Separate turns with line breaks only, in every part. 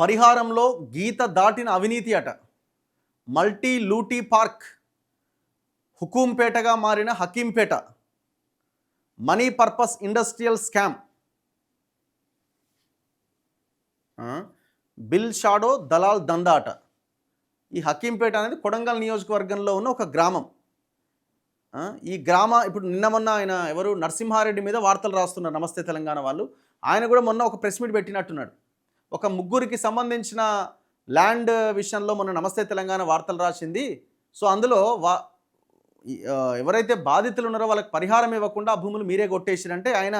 పరిహారంలో గీత దాటిన అవినీతి అట. మల్టీ లూటీ పార్క్ హుకుంపేటగా మారిన Hakimpet. Money purpose industrial scam. Bill shadow Dalal దందా అట. ఈ హకీంపేట అనేది కొడంగల్ నియోజకవర్గంలో ఉన్న ఒక గ్రామం. ఈ ఇప్పుడు నిన్న మొన్న ఆయన ఎవరు నరసింహారెడ్డి మీద వార్తలు రాస్తున్నారు నమస్తే తెలంగాణ వాళ్ళు. ఆయన కూడా మొన్న ఒక ప్రెస్ మీట్ పెట్టినట్టున్నాడు. ఒక ముగ్గురికి సంబంధించిన ల్యాండ్ విషయంలో మొన్న నమస్తే తెలంగాణ వార్తలు రాసింది. సో అందులో ఎవరైతే బాధితులు ఉన్నారో వాళ్ళకి పరిహారం ఇవ్వకుండా ఆ భూములు మీరే కొట్టేసిరంటే ఆయన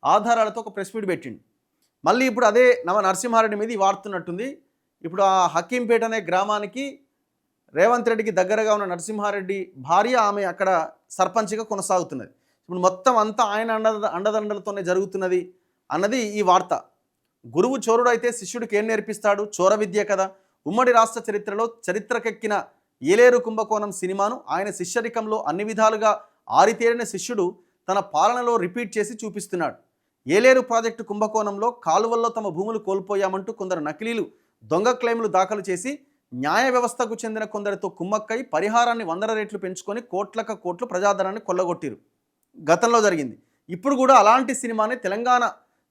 ఆధారాలతో ఒక ప్రెస్ మీట్ పెట్టిండు. మళ్ళీ ఇప్పుడు అదే నరసింహారెడ్డి మీద ఈ వార్తున్నట్టుంది. ఇప్పుడు ఆ హకీంపేట అనే గ్రామానికి రేవంత్ రెడ్డికి దగ్గరగా ఉన్న నరసింహారెడ్డి భార్య ఆమె అక్కడ సర్పంచ్గా కొనసాగుతున్నది. ఇప్పుడు మొత్తం అంతా ఆయన అండదండలతోనే జరుగుతున్నది అన్నది ఈ వార్త. గురువు చోరుడు అయితే శిష్యుడికి ఏం నేర్పిస్తాడు? చోర విద్య కదా. ఉమ్మడి రాష్ట్ర చరిత్రలో చరిత్రకెక్కిన ఏలేరు కుంభకోణం సినిమాను ఆయన శిష్యరికంలో అన్ని విధాలుగా ఆరితేరిన శిష్యుడు తన పాలనలో రిపీట్ చేసి చూపిస్తున్నాడు. ఏలేరు ప్రాజెక్టు కుంభకోణంలో కాలువల్లో తమ భూములు కోల్పోయామంటూ కొందరు నకిలీలు దొంగ క్లెయిమ్లు దాఖలు చేసి న్యాయ వ్యవస్థకు చెందిన కొందరితో కుమ్మక్కై పరిహారాన్ని 100 రెట్లు పెంచుకొని కోట్లు ప్రజాధనాన్ని కొల్లగొట్టిరు. గతంలో జరిగింది. ఇప్పుడు కూడా అలాంటి సినిమాని తెలంగాణ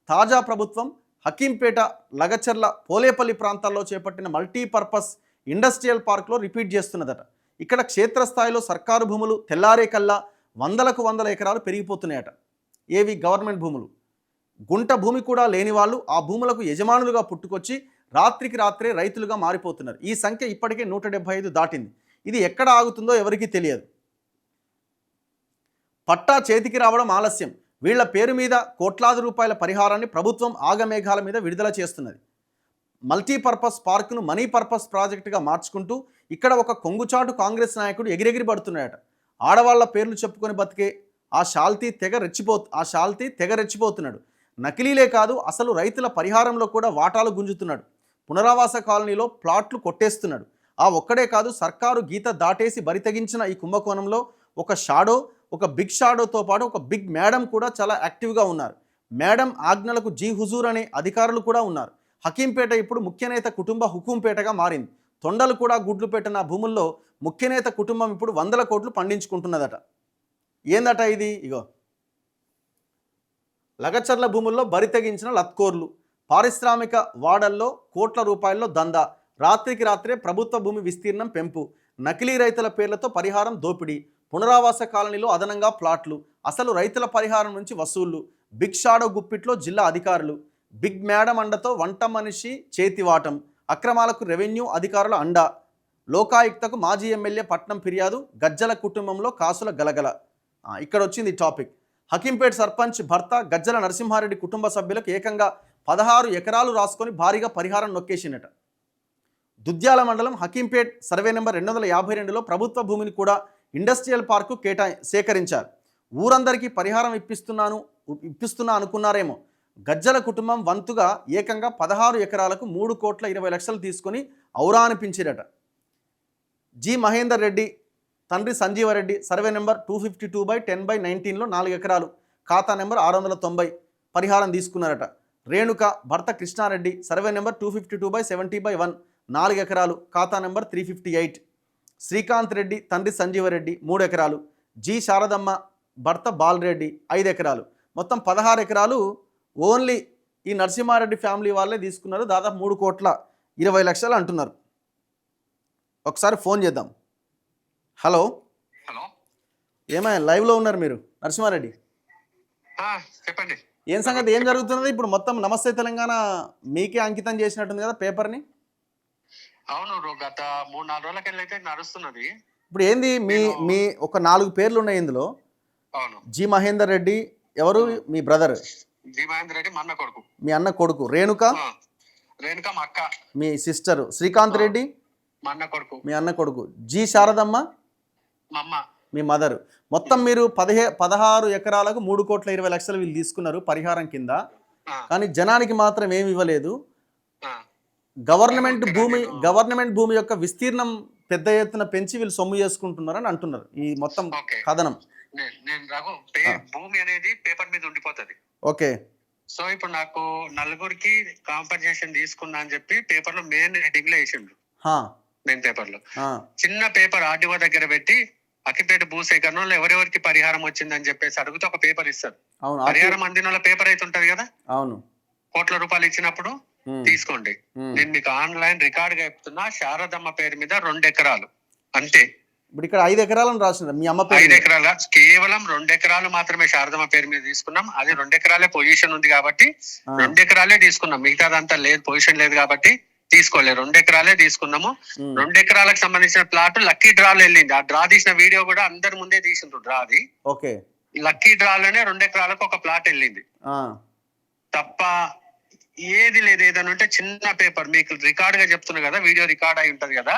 తాజా ప్రభుత్వం హకీంపేట, లగచర్ల, పోలేపల్లి ప్రాంతాల్లో చేపట్టిన మల్టీపర్పస్ ఇండస్ట్రియల్ పార్క్లో రిపీట్ చేస్తున్నదట. ఇక్కడ క్షేత్రస్థాయిలో సర్కారు భూములు తెల్లారే కల్లా 100 ఎకరాలు పెరిగిపోతున్నాయట. ఏవి? గవర్నమెంట్ భూములు. గుంట భూమి కూడా లేని వాళ్ళు ఆ భూములకు యజమానులుగా పుట్టుకొచ్చి రాత్రికి రాత్రే రైతులుగా మారిపోతున్నారు. ఈ సంఖ్య ఇప్పటికే 175 దాటింది. ఇది ఎక్కడ ఆగుతుందో ఎవరికీ తెలియదు. పట్టా చేతికి రావడం ఆలస్యం. వీళ్ల పేరు మీద కోట్లాది రూపాయల పరిహారాన్ని ప్రభుత్వం ఆగమేఘాల మీద విడుదల చేస్తున్నది. మల్టీపర్పస్ పార్కును మనీ పర్పస్ ప్రాజెక్టుగా మార్చుకుంటూ ఇక్కడ ఒక కొంగుచాటు కాంగ్రెస్ నాయకుడు ఎగిరెగిరి పడుతున్నాడట. ఆడవాళ్ల పేర్లు చెప్పుకొని బతికే ఆ శాల్తీ తెగ రెచ్చిపోతున్నాడు. నకిలీలే కాదు, అసలు రైతుల పరిహారంలో కూడా వాటాలు గుంజుతున్నాడు. పునరావాస కాలనీలో ప్లాట్లు కొట్టేస్తున్నాడు. ఆ ఒక్కడే కాదు, సర్కారు గీత దాటేసి బరితెగించిన ఈ కుంభకోణంలో ఒక బిగ్ షాడోతో పాటు ఒక బిగ్ మేడం కూడా చాలా యాక్టివ్గా ఉన్నారు. మేడం ఆజ్ఞలకు జీ హుజూర్ అనే అధికారులు కూడా ఉన్నారు. హకీంపేట ఇప్పుడు ముఖ్యనేత కుటుంబ హుకుంపేటగా మారింది. తొండలు కూడా గుడ్లు పెట్టిన భూముల్లో ముఖ్యనేత కుటుంబం ఇప్పుడు 100 కోట్లు పండించుకుంటున్నదట. ఏందట ఇది? ఇగో లగచర్ల భూముల్లో బరితెగించిన లత్కోర్లు. పారిశ్రామిక వాడల్లో కోట్ల రూపాయల్లో దందా. రాత్రికి రాత్రే ప్రభుత్వ భూమి విస్తీర్ణం పెంపు. నకిలీ రైతుల పేర్లతో పరిహారం దోపిడీ. పునరావాస కాలనీలో అదనంగా ప్లాట్లు. అసలు రైతుల పరిహారం నుంచి వసూళ్లు. బిగ్ షాడో గుప్పిట్లో జిల్లా అధికారులు. బిగ్ మేడం అండతో వంట మనిషి చేతివాటం. అక్రమాలకు రెవెన్యూ అధికారుల అండ. లోకాయుక్తకు మాజీ ఎమ్మెల్యే పట్నం ఫిర్యాదు. గజ్జల కుటుంబంలో కాసుల గలగల. ఇక్కడ వచ్చింది టాపిక్. హకీంపేట సర్పంచ్ భర్త గజ్జల నరసింహారెడ్డి కుటుంబ సభ్యులకు ఏకంగా 16 ఎకరాలు రాసుకొని భారీగా పరిహారం నొక్కేసినట. దుద్యాల మండలం హకీంపేట్ సర్వే నెంబర్ 252లో ప్రభుత్వ భూమిని కూడా ఇండస్ట్రియల్ పార్కు సేకరించారు. ఊరందరికీ పరిహారం ఇప్పిస్తున్నా అనుకున్నారేమో. గజ్జల కుటుంబం వంతుగా ఏకంగా 16 ఎకరాలకు 3,20,00,000 తీసుకొని ఔరా అనిపించిరట. జి మహేందర్ రెడ్డి తండ్రి సంజీవరెడ్డి సర్వే నెంబర్ 252/10/19లో 4 ఎకరాలు ఖాతా నెంబర్ 690 పరిహారం తీసుకున్నారట. రేణుక భర్త కృష్ణారెడ్డి సర్వే నెంబర్ 252/70/1 4 ఎకరాలు ఖాతా నెంబర్ 358. శ్రీకాంత్ రెడ్డి తండ్రి సంజీవరెడ్డి 3 ఎకరాలు. జి శారదమ్మ భర్త బాలరెడ్డి 5 ఎకరాలు. మొత్తం 16 ఎకరాలు ఓన్లీ ఈ నరసింహారెడ్డి ఫ్యామిలీ వాళ్ళే తీసుకున్నారు. దాదాపు 3,20,00,000 అంటున్నారు. ఒకసారి ఫోన్ చేద్దాం. హలో, ఏమైనా లైవ్లో ఉన్నారు మీరు? నరసింహారెడ్డి
చెప్పండి.
ఏం సంగతి, ఏం జరుగుతున్నది ఇప్పుడు? మొత్తం నమస్తే తెలంగాణ మీకే అంకితం చేసినట్టుంది కదా పేపర్ని.
అవును, గత 3-4 రోజులకెళ్ళి అయితే నడుస్తున్నది.
ఇప్పుడు ఏంది మీ ఒక 4 పేర్లు ఉన్నాయి ఇందులో.
అవును.
జి మహేందర్ రెడ్డి ఎవరు? మీ బ్రదర్.
జి మహేందర్ రెడ్డి మా అన్న కొడుకు.
మీ అన్న కొడుకు. రేణుక
మా అక్క.
మీ సిస్టర్. శ్రీకాంత్ రెడ్డి
మా అన్న కొడుకు.
మీ అన్న కొడుకు. జి శారదమ్మ
మా అమ్మ,
మీ మదర్. మొత్తం మీరు 16 ఎకరాలకు 3,20,00,000 వీళ్ళు తీసుకున్నారు పరిహారం కింద. కానీ జనానికి మాత్రం ఏమి ఇవ్వలేదు. గవర్నమెంట్ భూమి యొక్క విస్తీర్ణం పెద్ద ఎత్తున పెంచి వీళ్ళు సొమ్ము చేసుకుంటున్నారని అంటున్నారు ఈ మొత్తం కథనం.
భూమి అనేది పేపర్ మీద ఉండిపోతుంది.
ఓకే.
సో ఇప్పుడు నాకు నలుగురికి కాంపన్సేషన్ తీసుకున్నా అని చెప్పి పేపర్ లో మెయిన్ హెడ్డింగ్ లో వేసిండు.
హా,
మెయిన్ పేపర్ లో
ఆ,
చిన్న పేపర్ ఆర్డీఓ దగ్గర పెట్టి అక్కిపేట భూసేకరణలో ఎవరెవరికి పరిహారం వచ్చిందని చెప్పేసి అడిగితే ఒక పేపర్ ఇస్తారు.
అవును
పరిహారం అందిన వాళ్ళ పేపర్ అయితే ఉంటది కదా,
అవును
కోట్ల రూపాయలు ఇచ్చినప్పుడు తీసుకోండి. నేను మీకు ఆన్లైన్ రికార్డ్ గా చెప్తున్నా, శారదమ్మ పేరు మీద 2 ఎకరాలు అంతే.
ఇప్పుడు ఇక్కడ 5 ఎకరాలను రాసింది మీ అమ్మ
5
పేరు.
ఎకరాల కేవలం 2 ఎకరాలు మాత్రమే శారదమ్మ పేరు మీద తీసుకున్నాం. అది 2 ఎకరాలే పొజిషన్ ఉంది కాబట్టి 2 ఎకరాలే తీసుకున్నాం. మిగతాదంతా లేదు, పొజిషన్ లేదు కాబట్టి తీసుకోలేదు. 2 ఎకరాలే తీసుకున్నాము. 2 ఎకరాలకు సంబంధించిన ప్లాట్ లక్కీ డ్రాలో వెళ్ళింది. ఆ డ్రా తీసిన వీడియో కూడా అందరి ముందే తీసిండ్రు. డ్రా అది
ఓకే,
లక్కీ డ్రాలోనే 2 ఎకరాలకు ఒక ప్లాట్ వెళ్ళింది తప్ప ఏది లేదు. ఏదైనా ఉంటే చిన్న పేపర్ మీకు రికార్డ్ గా చెప్తున్నా కదా, వీడియో రికార్డ్ అయి ఉంటది కదా,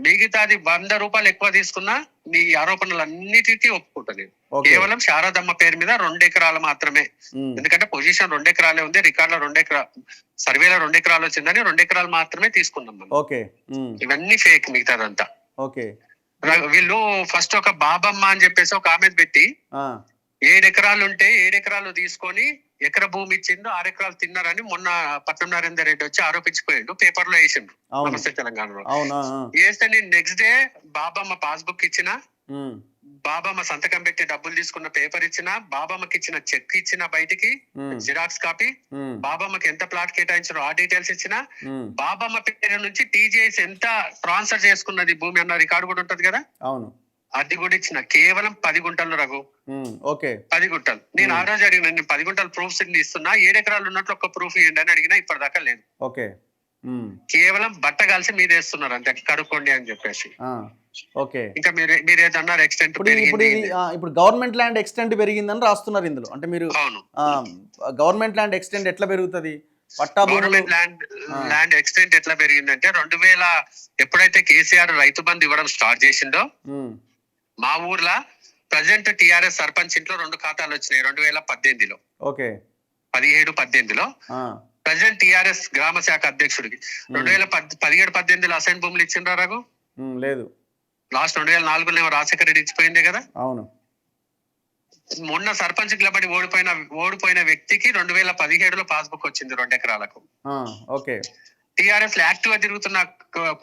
మిగతాది 100 రూపాయలు ఎక్కువ తీసుకున్నా మీ ఆరోపణలు అన్నిటికీ ఒప్పుకుంటుంది. కేవలం శారదమ్మ పేరు మీద 2 ఎకరాలు మాత్రమే. ఎందుకంటే పొజిషన్ 2 ఎకరాలే ఉంది, రికార్డ్ లో 2 ఎకరాలు, సర్వేలో 2 ఎకరాలు వచ్చిందని 2 ఎకరాలు మాత్రమే తీసుకున్నాం మనం. ఇవన్నీ ఫేక్ మిగతాదంతా. వీళ్ళు ఫస్ట్ ఒక బాబమ్మ అని చెప్పేసి ఒక ఆమె పెట్టి 7 ఎకరాలు ఉంటే 7 ఎకరాలు తీసుకొని ఎకర భూమి ఇచ్చిండు, 6 ఎకరాలు తిన్నారని మొన్న పట్నం నరేందర్ రెడ్డి వచ్చి ఆరోపించిపోయిండు. పేపర్ లో వేసిండు నమస్తే తెలంగాణలో. వేస్తే నేను నెక్స్ట్ డే బాబమ్మ పాస్బుక్ ఇచ్చిన, బాబమ్మ సంతకం పెట్టి డబ్బులు తీసుకున్న పేపర్ ఇచ్చిన, బాబమ్మకి ఇచ్చిన చెక్ ఇచ్చిన, బయటికి జిరాక్స్ కాపీ, బాబమ్మకి ఎంత ప్లాట్ కేటాయించారో ఆ డీటెయిల్స్ ఇచ్చిన, బాబమ్మ పేరు నుంచి టీజీఎస్ ఎంత ట్రాన్స్ఫర్ చేసుకున్నది భూమి అన్న రికార్డు కూడా ఉంటది కదా, అవును, అది కూడా ఇచ్చిన. కేవలం 10 గుంటలు రఘు, 10 గుంటలు. నేను ఆ రోజు అడిగిన, నేను 10 గుంటలు ప్రూఫ్స్ ఇస్తున్నా, 7 ఎకరాలు ఉన్నట్లు ఒక ప్రూఫ్ ఇవ్వండి అని అడిగినా, ఇప్పటిదాకా లేదు. కేవలం బట్ట కలిసి మీరు వేస్తున్నారు అంతే, కడుక్కోండి అని చెప్పేసి. ఇంకా మీరు ఏదన్నారు ఎక్స్టెంట్
ఇప్పుడు గవర్నమెంట్ ల్యాండ్ ఎక్స్టెంట్ పెరిగిందని రాస్తున్నారు ఇందులో. అంటే మీరు గవర్నమెంట్ ల్యాండ్ ఎక్స్టెంట్ ఎట్లా పెరుగుతుంది?
గవర్నమెంట్ ల్యాండ్ ఎక్స్టెంట్ ఎట్లా పెరిగిందంటే 2000 ఎప్పుడైతే కేసీఆర్ రైతు బంధు ఇవ్వడం స్టార్ట్ చేసిండో, మా ఊర్లో ప్రజెంట్ టిఆర్ఎస్ సర్పంచ్ ఇంట్లో 2 ఖాతాలు వచ్చినాయి 2018లో. 17-18లో ప్రజెంట్ టిఆర్ఎస్ గ్రామ శాఖ అధ్యక్షుడికి. 2017-18లో అసైన్ భూములు ఇచ్చిండ్రా రఘు? లేదు. లాస్ట్ 2004లో రాజశేఖర రెడ్డి ఇచ్చిపోయిందే కదా. అవును. మొన్న సర్పంచ్ నిలబడి ఓడిపోయిన వ్యక్తికి 2017లో పాస్బుక్ వచ్చింది 2 ఎకరాలకు. టిఆర్ఎస్ లో యాక్టివ్ గా తిరుగుతున్న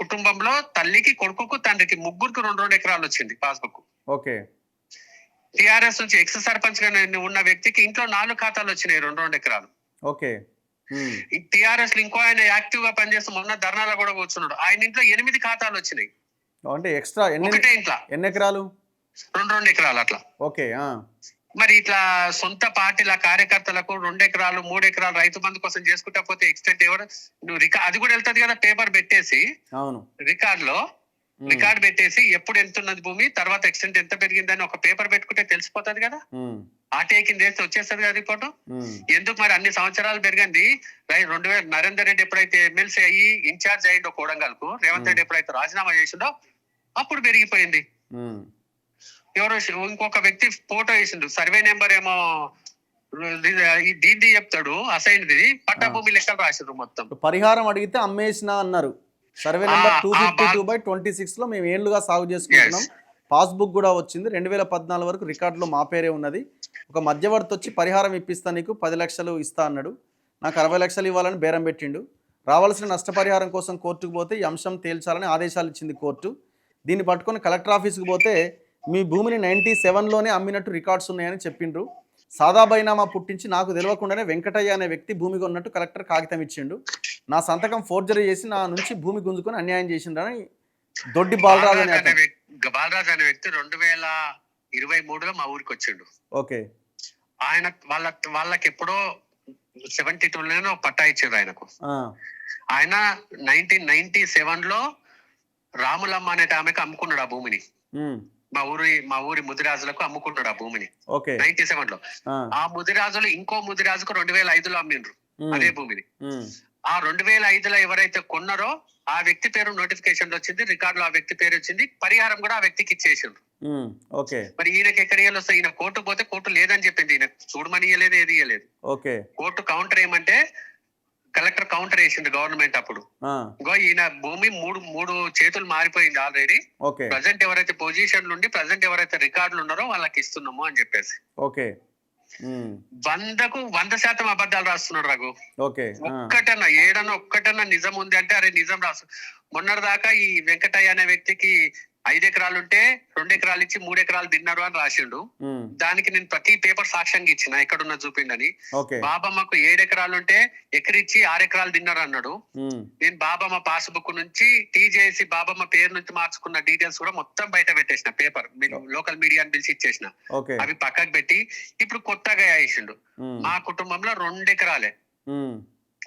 కుటుంబంలో తల్లికి, కొడుకుకు, తండ్రికి ముగ్గురికి 2 ఎకరాలు వచ్చింది పాస్బుక్. టిఆర్ఎస్ నుంచి ఎక్స్ సర్పంచ్ గా ఉన్న వ్యక్తికి ఇంట్లో 4 ఖాతాలు వచ్చినాయి 2 ఎకరాలు. టిఆర్ఎస్ లో ఇంకో ఆయన యాక్టివ్ గా పనిచేస్తూ మొన్న ధర్నాలో కూడా కూర్చున్నాడు, ఆయన ఇంట్లో 8 ఖాతాలు వచ్చినాయి. అంటే ఎక్స్ట్రా ఒకటే ఇంట్లో ఎన్ని ఎకరాలు? 2 ఎకరాలు అట్లా. మరి ఇట్లా సొంత పార్టీల కార్యకర్తలకు 2 ఎకరాలు 3 ఎకరాలు రైతు బంధు కోసం చేసుకుంటా పోతే ఎక్స్టెంట్ ఎవరు? నువ్వు అది కూడా వెళ్తాది కదా, పేపర్ పెట్టేసి రికార్డ్ పెట్టేసి ఎప్పుడు ఎంతున్నది భూమి, తర్వాత ఎక్స్టెంట్ ఎంత పెరిగిందని ఒక పేపర్ పెట్టుకుంటే తెలిసిపోతుంది కదా. ఆర్టీఐ కింద వేస్తే వచ్చేస్తుంది కదా రిపోర్టు. ఎందుకు మరి అన్ని సంవత్సరాలు పెరిగింది? 2000 నరేందర్ రెడ్డి ఎప్పుడైతే ఎమ్మెల్సీ అయ్యి ఇన్ఛార్జ్ అయ్యిండో కోడంగల్కు, రేవంత్ రెడ్డి ఎప్పుడైతే రాజీనామా చేసిండో అప్పుడు పెరిగిపోయింది. ఎవరో ఇంకొక వ్యక్తి ఫోటో వేసిండు, సర్వే నెంబర్ ఏమో దీన్ని చెప్తాడు, అసైన్ది పట్టా భూమి లెక్కలు రాసిండ్రు మొత్తం. పరిహారం అడిగితే అమ్మేసిన అన్నారు. సర్వే నెంబర్ 252/26 లో మేము ఏళ్లుగా సాగు చేసుకుంటున్నాం, పాస్బుక్ కూడా వచ్చింది, 2014 వరకు రికార్డులో మా పేరే ఉన్నది. ఒక మధ్యవర్తి వచ్చి పరిహారం ఇప్పిస్తా, నీకు 10 లక్షలు ఇస్తా అన్నాడు, నాకు 60 లక్షలు ఇవ్వాలని బేరం పెట్టిండు. రావాల్సిన నష్టపరిహారం కోసం కోర్టుకు పోతే ఈ అంశం తేల్చాలని ఆదేశాలు ఇచ్చింది కోర్టు. దీన్ని పట్టుకొని కలెక్టర్ ఆఫీస్కి పోతే మీ భూమిని 97లోనే అమ్మినట్టు రికార్డ్స్ ఉన్నాయని చెప్పిండ్రు. సాదా బైనామా పుట్టించి నాకు తెలియకుండానే వెంకటయ్య అనే వ్యక్తి భూమి కొన్నట్టు కలెక్టర్ కాగితం ఇచ్చిండు. నా సంతకం ఫోర్జరీ చేసి నా నుంచి భూమి గుంజుకొని అన్యాయం చేసిండ్రని దొడ్డి బాలరాజు అనే వ్యక్తి 2023లో మా ఊరికి వచ్చిండు. ఆయన వాళ్ళకి ఎప్పుడో 72లోనే పట్టా ఇచ్చారు ఆయనకు. ఆయన 1997లో రాములమ్మ అనే ఆమెకు అమ్ముకున్నాడు ఆ భూమిని. మా ఊరి ముదిరాజులకు అమ్ముకున్నాడు ఆ భూమిని 97లో. ఆ ముదిరాజులు ఇంకో ముదిరాజుకు 2005లో అమ్మిండ్రు అదే భూమిని. ఆ 2005లో ఎవరైతే కొన్నారో ఆ వ్యక్తి పేరు నోటిఫికేషన్ వచ్చింది, రికార్డులో ఆ వ్యక్తి పేరు వచ్చింది, పరిహారం కూడా ఆ వ్యక్తికి ఇచ్చేసిండ్రు. మరి ఈయనకి ఎక్కడ ఇవ్వాలి? ఈయన కోర్టు పోతే కోర్టు లేదని చెప్పింది, ఈయన చూడమని ఇవ్వలేదు, ఏది ఇవ్వలేదు. కోర్టు కౌంటర్ ఏమంటే కలెక్టర్ కౌంటర్ వేసింది గవర్నమెంట్ అప్పుడు. ఈయన భూమి మూడు చేతులు మారిపోయింది ఆల్రెడీ. ప్రజెంట్ ఎవరైతే పొజిషన్ నుండి ప్రజెంట్ ఎవరైతే రికార్డులు ఉన్నారో వాళ్ళకి ఇస్తున్నాము అని చెప్పేసి.
ఉమ్,
100% అబద్ధాలు రాస్తున్నాడు రఘు.
ఓకే.
ఒక్కటన్నా నిజం ఉంది అంటే అరే నిజం రాసు. మొన్నటిదాకా ఈ వెంకటయ్య అనే వ్యక్తికి 5 ఎకరాలు ఉంటే 2 ఎకరాలు ఇచ్చి 3 ఎకరాలు తిన్నారు అని రాసిండు.
ఉమ్,
దానికి నేను ప్రతి పేపర్ సాక్ష్యంగా ఇచ్చిన ఎక్కడున్నా చూపిండని.
ఓకే.
బాబమ్మకు 7 ఎకరాలు ఉంటే ఎకరిచ్చి 6 ఎకరాలు తిన్నారు అన్నాడు.
ఉమ్,
నేను బాబమ్మ పాస్బుక్ నుంచి టీజేసి బాబమ్మ పేరు నుంచి మార్చుకున్న డీటెయిల్స్ కూడా మొత్తం బయట పెట్టేసిన పేపర్ లోకల్ మీడియాని పిలిచి ఇచ్చేసిన.
ఓకే.
అవి పక్కకు పెట్టి ఇప్పుడు కొత్తగా వేసిండు.
ఉమ్,
మా కుటుంబంలో 2 ఎకరాలే,
ఉమ్.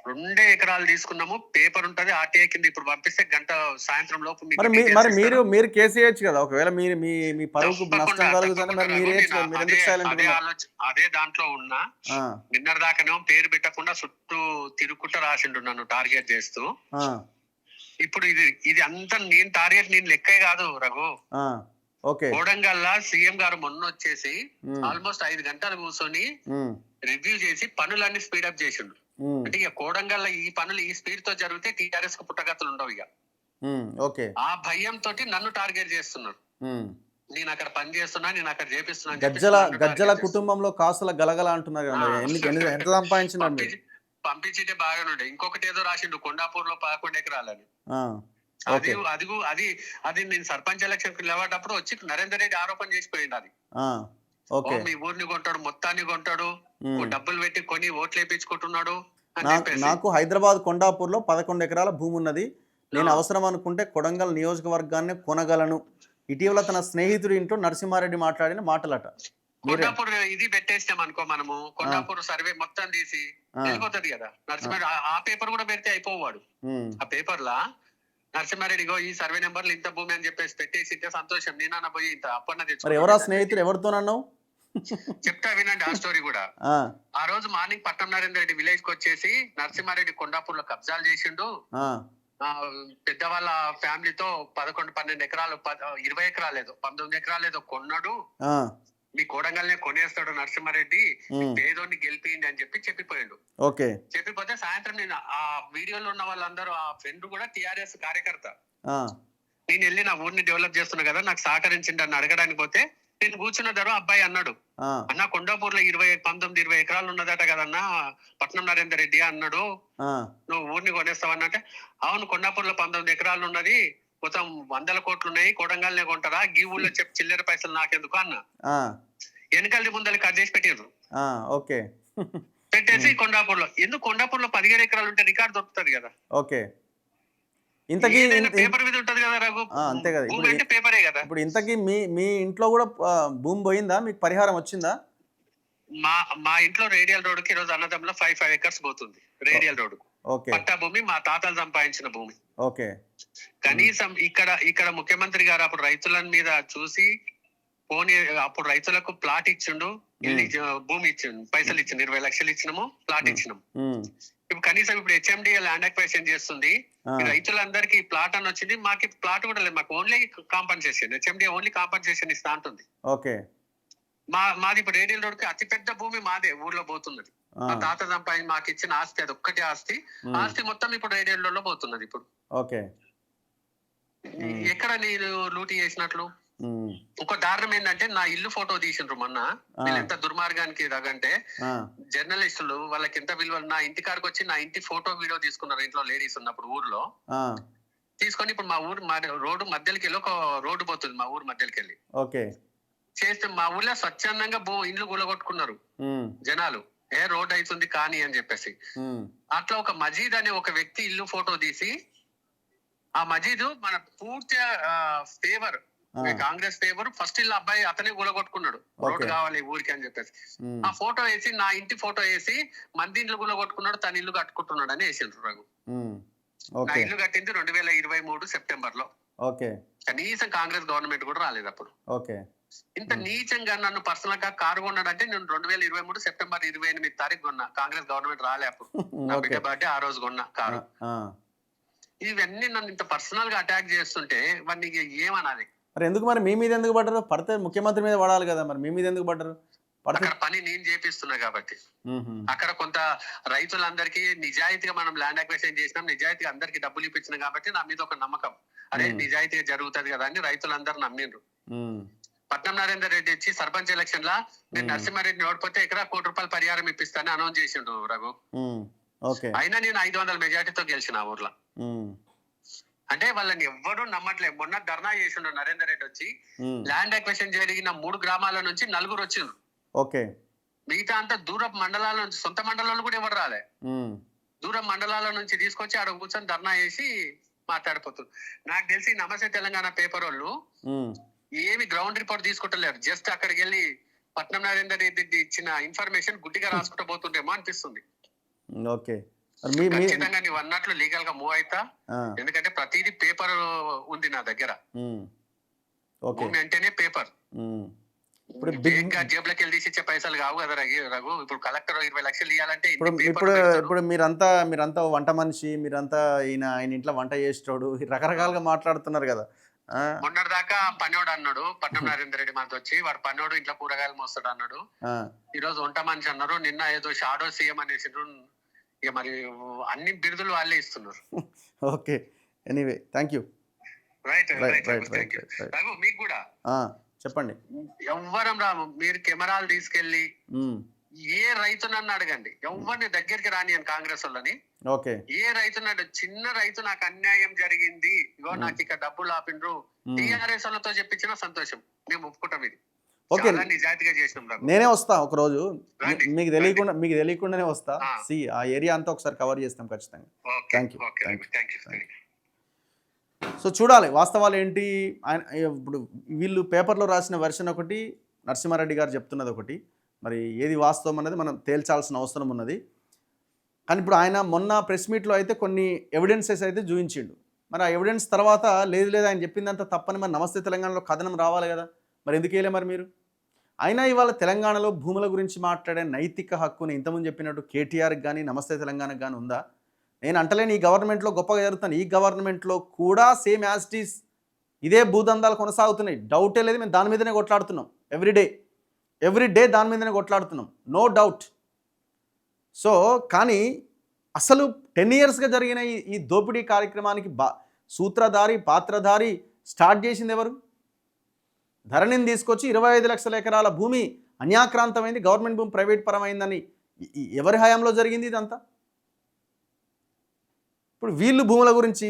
2 ఎకరాలు తీసుకున్నాము. పేపర్ ఉంటది ఆర్టీఐ కింద. ఇప్పుడు పంపిస్తే గంట సాయంత్రం లోపు మీకు
మరి
details
మీరు
ఇస్తారు.
మీరు కేసు వేయచ్చు కదా, ఒకవేళ మీరు మీ పరువుకు నష్టం
తప్పకుండా,
కలుగుతుంది, మరి మీరు వేయచ్చు కదా, మీరు ఎందుకు సైలెంట్
అదే
ఉన్నారు?
అదే దాంట్లో ఉన్నా. నిన్నటి దాకానేమో పేరు పెట్టకుండా చుట్టూ తిరుగుకుంటూ రాసిండు నన్ను టార్గెట్ చేస్తూ. ఇప్పుడు ఇది అంతా నేను లెక్కే కాదు రఘు.
ఓకే.
కోడంగల్లా సీఎం గారు మొన్న వచ్చేసి ఆల్మోస్ట్ 5 గంటలు కూర్చొని రివ్యూ చేసి పనులన్నీ స్పీడప్ చేసిండు. అంటే ఇక కోడంగల్లా ఈ పనులు ఈ స్పీడ్ తో జరిగితే టీఆర్ఎస్ కు పుట్టగతులు ఉండవు ఇక.
ఓకే.
ఆ భయం తోటి నన్ను టార్గెట్ చేస్తున్నారు. నేను అక్కడ పని చేస్తున్నా, నేను అక్కడ చేపిస్తున్నా.
గజ్జల కుటుంబంలో కాసుల గలగల అంటున్నారు కదా, ఎంత సంపాదించినారు?
పంపించితే బాగానే. ఇంకొకటి ఏదో రాసిండు కొండాపూర్ లో 11 ఎకరాలని. అది నేను సర్పంచ్ ఎలక్షన్ కి నిలబడేటప్పుడు వచ్చి నరేందర్ రెడ్డి ఆరోపణ చేసిపోయింది. అది మీ ఊరిని కొంటాడు, మొత్తాన్ని కొంటాడు, డబ్బులు పెట్టి కొని ఓట్లు వేయించుకుంటున్నాడు.
నాకు హైదరాబాద్ కొండాపూర్ లో 11 ఎకరాల భూమి ఉన్నది. నేను అవసరం అనుకుంటే కొడంగల్ నియోజకవర్గాన్ని కొనగలను. ఇటీవల తన స్నేహితుడి ఇంట్లో నరసింహారెడ్డి మాట్లాడిన మాటలట.
కొండాపూర్ ఇది పెట్టేస్తాం అనుకో మనము, కొండాపూర్ సర్వే మొత్తం తీసి వెళ్ళిపోతుంది కదా. నరసింహారెడ్డి ఆ పేపర్ కూడా పెడితే అయిపోవాడు. ఆ పేపర్ లా నరసింహారెడ్డిగో ఈ సర్వే నెంబర్లు ఇంత భూమి అని చెప్పేసి పెట్టేసి సంతోషం. నేనన్న పోయి ఇంత అప్పన్న తెచ్చు.
ఎవరా స్నేహితుడు, ఎవరితోనన్నావు?
చెప్తా వినండి ఆ స్టోరీ కూడా. ఆ రోజు మార్నింగ్ పట్నం నరేందర్ రెడ్డి విలేజ్ కి వచ్చేసి నరసింహారెడ్డి కొండాపూర్ లో కబ్జాలు చేసిండు. పెద్దవాళ్ళ ఫ్యామిలీతో 11-12 ఎకరాలు 20 ఎకరాలు లేదో 19 ఎకరాలు ఏదో కొన్నాడు. మీ కోడంగల్నే కొనేస్తాడు నరసింహారెడ్డి, పేదోడిని గెలిపిండి అని చెప్పిపోయాడు. చెప్పిపోతే సాయంత్రం నేను ఆ వీడియోలో ఉన్న వాళ్ళందరూ, ఆ ఫ్రెండ్ కూడా టీఆర్ఎస్ కార్యకర్త, నేను వెళ్ళి నా ఊరిని డెవలప్ చేస్తున్నా కదా నాకు సహకరించిండి అని అడగడానికి పోతే నేను కూర్చున్న ధర అబ్బాయి అన్నాడు, అన్న కొండాపూర్ లో 19-20 ఎకరాలు ఉన్నదట కదన్నా పట్నం నరేందర్ రెడ్డి అన్నాడు, నువ్వు ఊరిని కొనేస్తావన్నంటే అవును కొండాపూర్ లో 19 ఎకరాలు ఉన్నది, మొత్తం 100 కోట్లు ఉన్నాయి, కొడంగల్నే కొంటారా, గీ ఊళ్ళో చెప్పి చిల్లర పైసలు నాకెందుకు అన్న. వెనకాల ముందర కట్ చేసి పెట్టారు. పెట్టేసి కొండాపూర్ లో ఎందుకు కొండాపూర్ లో 17 ఎకరాలు ఉంటే రికార్డు దొరుకుతుంది కదా. పేపర్ మీద ఉంటది కదా రఘు,
అంతే కదా.
భూమి అంటే పేపరే కదా.
ఇప్పుడు ఇంతకీ మీ ఇంట్లో కూడా భూమి పోయిందా, మీకు పరిహారం వచ్చిందా?
మా ఇంట్లో రేడియల్ రోడ్ కి ఈరోజు అన్నదమ్ములో 5 ఎకర్స్ పోతుంది. రేడియల్ రోడ్ పట్టా భూమి, మా తాతలు సంపాదించిన భూమి. కనీసం ఇక్కడ ముఖ్యమంత్రి గారు అప్పుడు రైతుల మీద చూసి పోనీ అప్పుడు రైతులకు ప్లాట్ ఇచ్చిండు, భూమి ఇచ్చిండు, పైసలు ఇచ్చిండు, 20 లక్షలు ఇచ్చినాము, ప్లాట్ ఇచ్చినాము. ఇప్పుడు కనీసం ఇప్పుడు హెచ్ఎండి ల్యాండ్ అక్వైజిషన్ చేస్తుంది, రైతులందరికీ ప్లాట్ అని వచ్చింది, మాకు ప్లాట్ కూడా లేదు, మాకు only compensation, HMD only compensation ఇస్తా ఉంటుంది. మాది ఇప్పుడు రేడియల్ రోడ్ కి అతిపెద్ద భూమి మాదే ఊర్లో పోతున్నది. మా తాత సంపాదించి మాకు ఇచ్చిన ఆస్తి, అది ఒక్కటి ఆస్తి మొత్తం ఇప్పుడు రేడియల్ రోడ్ లో పోతున్నది. ఇప్పుడు ఎక్కడ నేను లూటీ చేసినట్లు. ఇంకో దారుణం ఏంటంటే నా ఇల్లు ఫోటో తీసిండ్రు మొన్న. వీళ్ళు ఎంత దుర్మార్గానికి రగంటే జర్నలిస్టులు వాళ్ళకి ఎంత విలువ. నా ఇంటి కాడికి వచ్చి నా ఇంటి ఫోటో వీడియో తీసుకున్నారు ఇంట్లో లేడీస్ ఉన్నప్పుడు ఊర్లో. తీసుకొని ఇప్పుడు మా రోడ్డు మధ్యలోకి వెళ్ళి ఒక రోడ్డు పోతుంది, మా ఊరు మధ్యలోకి వెళ్ళి చేస్తే మా ఊర్లో స్వచ్ఛందంగా ఇండ్లు కూలగొట్టుకున్నారు జనాలు. రోడ్ అవుతుంది కానీ అని చెప్పేసి. అట్లా ఒక మజీద్ అనే ఒక వ్యక్తి ఇల్లు ఫోటో తీసి, ఆ మజీద్ మన పూర్తి ఫేవర్, కాంగ్రెస్ ఫేవర్, ఫస్ట్ ఇల్లు అబ్బాయి అతనే కూలగొట్టుకున్నాడు, రోడ్డు కావాలి ఊరికి అని చెప్పేసి. ఆ ఫోటో వేసి నా ఇంటి ఫోటో వేసి మంది ఇండ్లు కూలగొట్టుకున్నాడు, తన ఇల్లు కట్టుకుంటున్నాడు అని వేసిండ్రు రఘు. నా ఇల్లు కట్టింది 2023 సెప్టెంబర్ లో. కనీసం కాంగ్రెస్ గవర్నమెంట్ కూడా రాలేదు అప్పుడు. ఇంత నీచంగా నన్ను పర్సనల్ గా కారు కొన్నాడంటే నేను 2023 సెప్టెంబర్ 28 తారీఖు కొన్నా. కాంగ్రెస్ గవర్నమెంట్ రాలే అప్పుడు. నా బిడ్డ బర్త్డే ఆ రోజు కొన్నా కారు. ఇవన్నీ నన్ను ఇంత పర్సనల్ గా అటాక్ చేస్తుంటే వాడిని ఏమనాలి?
మరి ఎందుకు, మరి మీ మీద ఎందుకు పడ్డారు? పడితే ముఖ్యమంత్రి మీద పడాలి కదా, మరి మీ మీద ఎందుకు పడ్డారు?
అక్కడ పని నేను చేపిస్తున్నా కాబట్టి. అక్కడ కొంత రైతులందరికీ నిజాయితీగా మనం ల్యాండ్ అక్విజిషన్ చేసినాం, నిజాయితీగా అందరికి డబ్బులు ఇప్పించినాం కాబట్టి నా మీద ఒక నమ్మకం, అరే నిజాయితీగా జరుగుతుంది కదా అని రైతులందరూ నమ్మిండ్రు. పట్నం నరేందర్ రెడ్డి వచ్చి సర్పంచ్ ఎలక్షన్ లా నేను నరసింహారెడ్డిని ఓడిపోతే ఎకరా ₹1,00,00,000 పరిహారం ఇప్పిస్తానని అనౌన్స్ చేసిండు రఘు. అయినా నేను 500 మెజార్టీతో గెలిచిన ఆ ఊర్లో. అంటే వాళ్ళని ఎవ్వరూ నమ్మట్లేదు. మొన్న ధర్నా చేసిండు నరేందర్ రెడ్డి వచ్చి, ల్యాండ్ అక్విజిషన్ జరిగిన 3 గ్రామాల నుంచి 4 వచ్చిండ్రు.
ఓకే,
మిగతా అంతా దూరపు మండలాల నుంచి, సొంత మండలాలు కూడా ఎవరు రాలే, దూరం మండలాల నుంచి తీసుకొచ్చి ఆడ కూర్చొని ధర్నా చేసి మాట్లాడిపోతుంది. నాకు తెలిసి నమస్తే తెలంగాణ పేపర్ వాళ్ళు ఏమి గ్రౌండ్ రిపోర్ట్ తీసుకుంటలేరు. జస్ట్ అక్కడికి వెళ్ళి పట్నం నరేందర్ రెడ్డి ఇచ్చిన ఇన్ఫర్మేషన్ గుడ్డిగా రాసుకుంటూ పోతుండేమో అనిపిస్తుంది.
ఓకే,
ఖచ్చితంగా నువ్వు అన్నట్లు లీగల్ గా మూవ్ అవుతా. ఎందుకంటే ప్రతిదీ పేపర్ ఉంది నా దగ్గర. భూమి అంటేనే పేపర్. ఇప్పుడు జేబులోకి వెళ్ళి తీసిచ్చే పైసలు కావు కదా రఘు. ఇప్పుడు కలెక్టర్ 20 లక్షలు ఇవ్వాలంటే
ఇప్పుడు మీరంతా వంట మనిషి, మీరంతా ఆయన ఇంట్లో వంట చేసేటోడు, రకరకాలుగా మాట్లాడుతున్నారు కదా.
మొన్నటి దాకా పన్నోడు అన్నాడు పట్నం నరేందర్ రెడ్డి మనతో వచ్చి, వాడు పన్నోడు ఇంట్లో కూరగాయలు మోస్తాడు అన్నాడు. ఈ రోజు వంట మనిషి అన్నారు. నిన్న ఏదో షాడో సీఎం అనేసిండ్రు. ఇక మరి అన్ని బిరుదులు వాళ్ళే ఇస్తున్నారు.
Okay, anyway thank you.
Right Raghu, మీకు కూడా
చెప్పండి.
ఎవ్వరం రాము, మీరు కెమెరాలు తీసుకెళ్లి ఏ రైతునన్ను అడగండి, ఎవరిని దగ్గరికి రానియను కాంగ్రెస్ వాళ్ళని.
ఓకే,
ఏ రైతున్నాడు, చిన్న రైతు నాకు అన్యాయం జరిగింది, ఇగో నాకు ఇక్కడ డబ్బులు ఆపిండ్రు, టీఆర్ఎస్ వాళ్ళతో చెప్పించిన సంతోషం, మేము ఒప్పుకుంటాం. ఇది
ఓకే,
నిజాయితీగా చేసినాం.
నేనే వస్తా ఒక రోజు, మీకు తెలియకుండానే వస్తా. ఆ ఏరియా అంతా ఒకసారి కవర్ చేస్తాం ఖచ్చితంగా. Thank you. సో చూడాలి వాస్తవాలు ఏంటి. ఇప్పుడు వీళ్ళు పేపర్లో రాసిన వెర్షన్ ఒకటి, నరసింహారెడ్డి గారు చెప్తున్నది ఒకటి. మరి ఏది వాస్తవం అనేది మనం తేల్చాల్సిన అవసరం ఉన్నది. కానీ ఇప్పుడు ఆయన మొన్న ప్రెస్ మీట్లో అయితే కొన్ని ఎవిడెన్సెస్ అయితే చూపించిండు. మరి ఆ ఎవిడెన్స్ తర్వాత లేదు ఆయన చెప్పిందంతా తప్పని మరి నమస్తే తెలంగాణలో కథనం రావాలి కదా. మరి ఎందుకు వేయలే మరి మీరు? అయినా ఇవాళ తెలంగాణలో భూముల గురించి మాట్లాడే నైతిక హక్కుని ఇంతకుముందు చెప్పినట్టు కేటీఆర్కి కానీ నమస్తే తెలంగాణకు కానీ ఉందా? నేను అంటలేని ఈ గవర్నమెంట్లో గొప్పగా జరుగుతాను, ఈ గవర్నమెంట్లో కూడా సేమ్ యాజ్ ఇట్ ఈస్ ఇదే భూదందాలు కొనసాగుతున్నాయి. డౌటే లేదు, మేము దాని మీదనే కొట్లాడుతున్నాం. ఎవ్రీడే దాని మీదనే కొట్లాడుతున్నాం, నో డౌట్. సో కానీ అసలు 10 yearsగా జరిగిన ఈ దోపిడీ కార్యక్రమానికి సూత్రధారి, పాత్రధారి స్టార్ట్ చేసింది ఎవరు? ధరణిని తీసుకొచ్చి 25 లక్షల ఎకరాల భూమి అన్యాక్రాంతమైంది, గవర్నమెంట్ భూమి ప్రైవేట్ పరమైందని ఎవరి హయాంలో జరిగింది ఇదంతా? ఇప్పుడు వీళ్ళు భూముల గురించి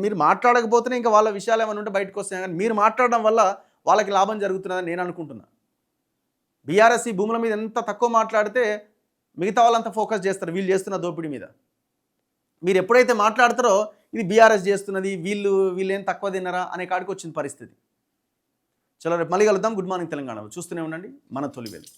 మీరు మాట్లాడకపోతేనే ఇంకా వాళ్ళ విషయాలు ఏమైనా ఉంటే బయటకు వస్తాయి. కానీ మీరు మాట్లాడడం వల్ల వాళ్ళకి లాభం జరుగుతున్నదని నేను అనుకుంటున్నా. బీఆర్ఎస్ ఈ భూముల మీద ఎంత తక్కువ మాట్లాడితే మిగతా వాళ్ళంతా ఫోకస్ చేస్తారు వీళ్ళు చేస్తున్న దోపిడీ మీద. మీరు ఎప్పుడైతే మాట్లాడతారో ఇది బీఆర్ఎస్ చేస్తున్నది, వీళ్ళు ఏం తక్కువ తిన్నారా అనే కాడికి వచ్చిన పరిస్థితి. చలో రేపు మళ్ళీ కలుద్దాం. గుడ్ మార్నింగ్ తెలంగాణలో చూస్తూనే ఉండండి మన తొలి వెలుగు.